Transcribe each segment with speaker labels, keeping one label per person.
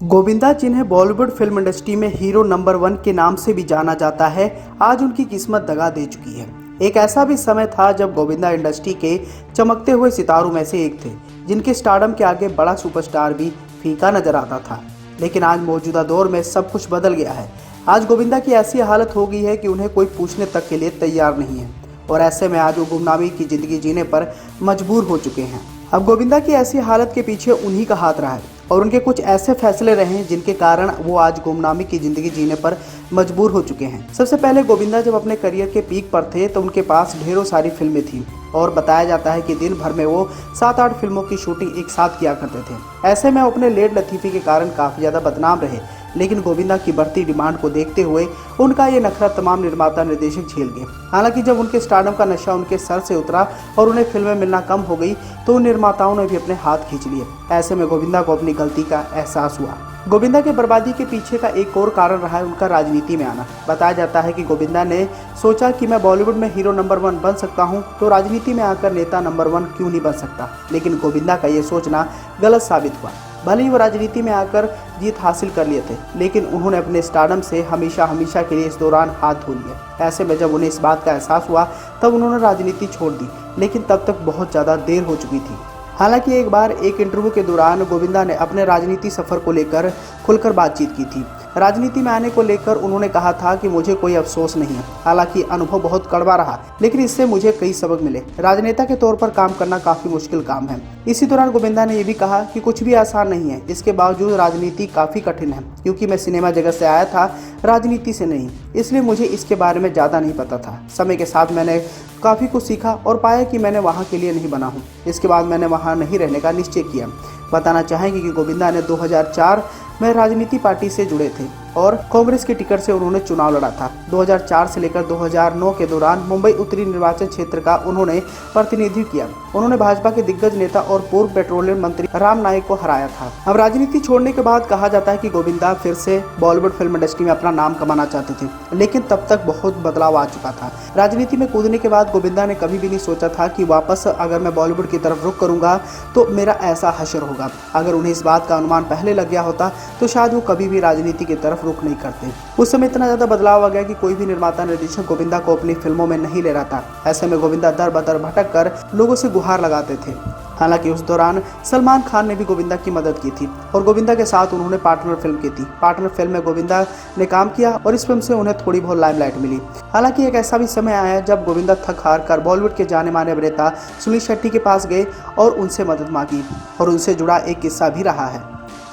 Speaker 1: गोविंदा जिन्हें Bollywood film industry में hero number 1 के नाम से भी जाना जाता है, आज उनकी किस्मत दगा दे चुकी है। एक ऐसा भी समय था जब गोविंदा इंडस्ट्री के चमकते हुए सितारों में से एक थे, जिनके स्टारडम के आगे बड़ा सुपरस्टार भी फीका नजर आता था। लेकिन आज मौजूदा दौर में सब कुछ बदल गया है। आज गोविंदा की ऐसी हालत हो गई है कि उन्हें कोई पूछने तक के लिए तैयार नहीं है, और ऐसे में आज वो गुमनामी की जिंदगी जीने पर मजबूर हो चुके हैं। अब गोविंदा की ऐसी हालत के पीछे उन्हीं का हाथ रहा है, और उनके कुछ ऐसे फैसले रहे हैं जिनके कारण वो आज गुमनामी की जिंदगी जीने पर मजबूर हो चुके हैं। सबसे पहले गोविंदा जब अपने करियर के पीक पर थे तो उनके पास ढेरों सारी फिल्में थी, और बताया जाता है कि दिन भर में वो 7-8 फिल्मों की शूटिंग एक साथ किया करते थे। ऐसे में अपने लेट लतीफ़ी के कारण काफ़ी ज़्यादा बदनाम रहे, लेकिन गोविंदा की बढ़ती डिमांड को देखते हुए उनका ये नखरा तमाम निर्माता निर्देशक झेल गए। हालांकि जब उनके स्टारडम का नशा उनके सर से उतरा और उन्हें फिल्में मिलना कम हो गई तो उन निर्माताओं ने भी अपने हाथ खींच लिए। ऐसे में गोविंदा को अपनी गलती का एहसास हुआ। गोविंदा के बर्बादी के पीछे का एक और कारण रहा है उनका राजनीति में आना। बताया जाता है कि गोविंदा ने सोचा कि मैं बॉलीवुड में हीरो नंबर 1 बन सकता हूं, तो राजनीति में आकर नेता नंबर 1 क्यों नहीं बन सकता। लेकिन गोविंदा का ये सोचना गलत साबित हुआ। भले ही वो राजनीति में आकर जीत हासिल कर लिए थे, लेकिन उन्होंने अपने स्टारडम से हमेशा के लिए इस दौरान हाथ धो लिए। ऐसे में जब उन्हें इस बात का एहसास हुआ तब उन्होंने राजनीति छोड़ दी, लेकिन तब तक बहुत ज़्यादा देर हो चुकी थी। हालांकि एक बार एक इंटरव्यू के दौरान गोविंदा ने अपने राजनीति सफर को लेकर खुलकर बातचीत की थी। राजनीति में आने को लेकर उन्होंने कहा था कि मुझे कोई अफसोस नहीं है। हालांकि अनुभव बहुत कड़वा रहा, लेकिन इससे मुझे कई सबक मिले। राजनेता के तौर पर काम करना काफी मुश्किल काम है। इसी दौरान गोविंदा ने यह भी कहा कि कुछ भी आसान नहीं है, इसके बावजूद राजनीति काफी कठिन है, क्योंकि मैं सिनेमा जगत से आया था, राजनीति से नहीं, इसलिए मुझे इसके बारे में ज्यादा नहीं पता था। समय के साथ मैंने काफ़ी कुछ सीखा और पाया कि मैंने वहाँ के लिए नहीं बना हूँ। इसके बाद मैंने वहाँ नहीं रहने का निश्चय किया। बताना चाहेंगे कि गोविंदा ने 2004 में राजनीति पार्टी से जुड़े थे और कांग्रेस के टिकट से उन्होंने चुनाव लड़ा था। 2004 से लेकर 2009 के दौरान मुंबई उत्तरी निर्वाचन क्षेत्र का उन्होंने प्रतिनिधित्व किया। उन्होंने भाजपा के दिग्गज नेता और पूर्व पेट्रोलियम मंत्री राम नाईक को हराया था। अब राजनीति छोड़ने के बाद कहा जाता है कि गोविंदा फिर से बॉलीवुड फिल्म इंडस्ट्री में अपना नाम कमाना चाहते थे, लेकिन तब तक बहुत बदलाव आ चुका था। राजनीति में कूदने के बाद गोविंदा ने कभी भी नहीं सोचा था कि वापस अगर मैं बॉलीवुड की तरफ रुख करूंगा तो मेरा ऐसा हश्र होगा। अगर उन्हें इस बात का अनुमान पहले लग गया होता तो शायद वो कभी भी राजनीति की तरफ रुख नहीं करते। उस समय इतना ज्यादा बदलाव आ गया कि कोई भी निर्माता निर्देशक गोविंदा को अपनी फिल्मों में नहीं ले रहा था। ऐसे में गोविंदा दर बदर भटक कर लोगों से गुहार लगाते थे। हालांकि उस दौरान सलमान खान ने भी गोविंदा की मदद की थी और गोविंदा के साथ उन्होंने पार्टनर फिल्म की थी। पार्टनर फिल्म में गोविंदा ने काम किया और इस फिल्म से उन्हें थोड़ी बहुत लाइमलाइट मिली। हालांकि एक ऐसा भी समय आया जब गोविंदा थक हार कर बॉलीवुड के जाने माने अभिनेता सुनील शेट्टी के पास गए और उनसे मदद मांगी, और उनसे जुड़ा एक किस्सा भी रहा है।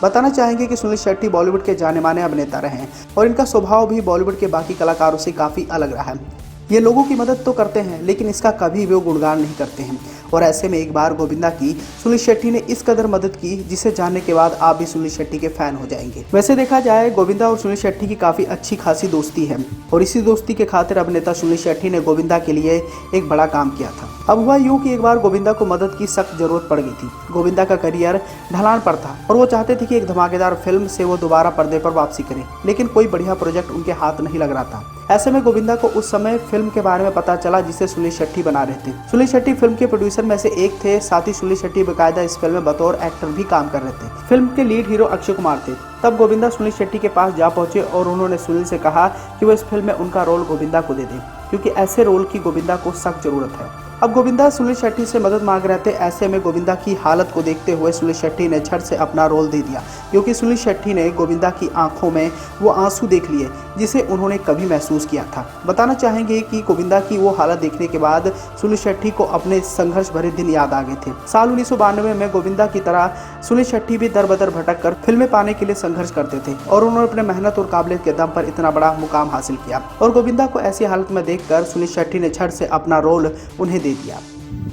Speaker 1: बताना चाहेंगे कि सुनील शेट्टी बॉलीवुड के जाने माने अभिनेता रहे हैं और इनका स्वभाव भी बॉलीवुड के बाकी कलाकारों से काफ़ी अलग रहा है। ये लोगों की मदद तो करते हैं, लेकिन इसका कभी भी वो गुणगान नहीं करते हैं। और ऐसे में एक बार गोविंदा की सुनील शेट्टी ने इस कदर मदद की जिसे जानने के बाद आप भी सुनील शेट्टी के फैन हो जाएंगे। वैसे देखा जाए गोविंदा और सुनील शेट्टी की काफ़ी अच्छी खासी दोस्ती है, और इसी दोस्ती के खातिर अभिनेता सुनील शेट्टी ने गोविंदा के लिए एक बड़ा काम किया था। अब हुआ यूँ कि एक बार गोविंदा को मदद की सख्त जरूरत पड़ गई थी। गोविंदा का करियर ढलान पर था और वो चाहते थे कि एक धमाकेदार फिल्म से वो दोबारा पर्दे पर वापसी करें, लेकिन कोई बढ़िया प्रोजेक्ट उनके हाथ नहीं लग रहा था। ऐसे में गोविंदा को उस समय फिल्म के बारे में पता चला जिसे सुनील शेट्टी बना रहे थे। सुनील शेट्टी फिल्म के प्रोड्यूसर में से एक थे। साथ ही सुनील शेट्टी बाकायदा इस फिल्म में बतौर एक्टर भी काम कर रहे थे। फिल्म के लीड हीरो अक्षय कुमार थे। तब गोविंदा सुनील शेट्टी के पास जा पहुंचे और उन्होंने सुनील से कहा कि वो इस फिल्म में उनका रोल गोविंदा को दे दें, क्योंकि ऐसे रोल की गोविंदा को सख्त जरूरत है। अब गोविंदा सुनील शेट्टी से मदद मांग रहे थे। ऐसे में गोविंदा की हालत को देखते हुए सुनील शेट्टी ने झट से अपना रोल दे दिया, क्योंकि सुनील शेट्टी ने गोविंदा की आंखों में वो आंसू देख लिए जिसे उन्होंने कभी महसूस किया था। बताना चाहेंगे कि गोविंदा की वो हालत देखने के बाद सुनील शेट्टी को अपने संघर्ष भरे दिन याद आ गए थे। साल 1992 में गोविंदा की तरह सुनील शेट्टी भी दर बदर भटक कर फिल्में पाने के लिए संघर्ष करते थे, और उन्होंने अपने मेहनत और काबिलियत के दम पर इतना बड़ा मुकाम हासिल किया। और गोविंदा को ऐसी हालत में देखकर सुनील शेट्टी ने झट से अपना रोल उन्हें दे दिया।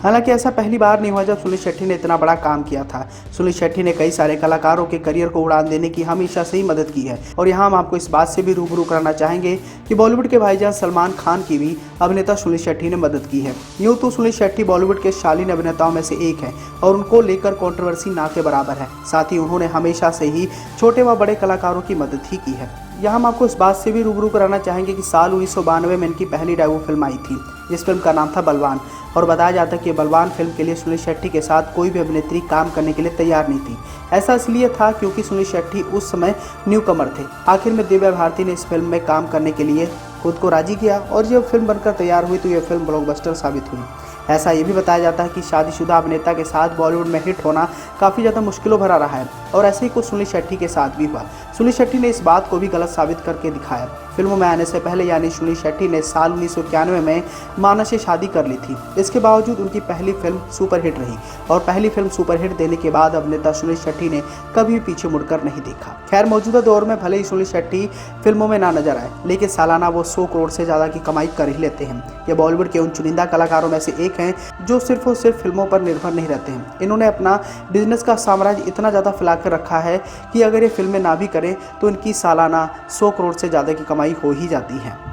Speaker 1: हालांकि ऐसा पहली बार नहीं हुआ जब सुनील शेट्टी ने इतना बड़ा काम किया था। सुनील शेट्टी ने कई सारे कलाकारों के करियर को उड़ान देने की हमेशा से ही मदद की है, और यहाँ हम आपको इस बात से भी रूबरू कराना चाहेंगे कि बॉलीवुड के भाईजान सलमान खान की भी अभिनेता सुनील शेट्टी ने मदद की है। यूँ तो सुनील शेट्टी बॉलीवुड के शालीन अभिनेताओं में से एक है और उनको लेकर कंट्रोवर्सी ना के बराबर है। साथ ही उन्होंने हमेशा से ही छोटे व बड़े कलाकारों की मदद ही की है। यहाँ हम आपको इस बात से भी रूबरू कराना चाहेंगे कि साल 1992 में इनकी पहली डेब्यू फिल्म आई थी, जिस फिल्म का नाम था बलवान। और बताया जाता है कि बलवान फिल्म के लिए सुनील शेट्टी के साथ कोई भी अभिनेत्री काम करने के लिए तैयार नहीं थी। ऐसा इसलिए था क्योंकि सुनील शेट्टी उस समय न्यू कमर थे। आखिर में दिव्या भारती ने इस फिल्म में काम करने के लिए खुद को राजी किया और जब फिल्म बनकर तैयार हुई तो यह फिल्म ब्लॉकबस्टर साबित हुई। ऐसा ये भी बताया जाता है कि शादीशुदा अभिनेता के साथ बॉलीवुड में हिट होना काफ़ी ज़्यादा मुश्किलों भरा रहा है और ऐसे ही कुछ सुनील शेट्टी के साथ भी हुआ। सुनील शेट्टी ने इस बात को भी गलत साबित करके दिखाया। फिल्मों में आने से पहले यानी सुनील शेट्टी ने साल 1991 में माना से शादी कर ली थी। इसके बावजूद उनकी पहली फिल्म सुपरहिट रही और पहली फिल्म सुपरहिट देने के बाद अभिनेता सुनील शेट्टी ने कभी भी पीछे मुड़कर नहीं देखा। खैर, मौजूदा दौर में भले ही सुनील शेट्टी फिल्मों में ना नजर आए, लेकिन सालाना वो 100 करोड़ से ज़्यादा की कमाई कर ही लेते हैं। ये बॉलीवुड के उन चुनिंदा कलाकारों में से एक हैं जो सिर्फ और सिर्फ फिल्मों पर निर्भर नहीं रहते हैं। इन्होंने अपना बिजनेस का साम्राज्य इतना ज़्यादा फैला कर रखा है कि अगर ये फिल्में ना भी करें तो इनकी सालाना 100 करोड़ से ज़्यादा की कमाई हो ही जाती है।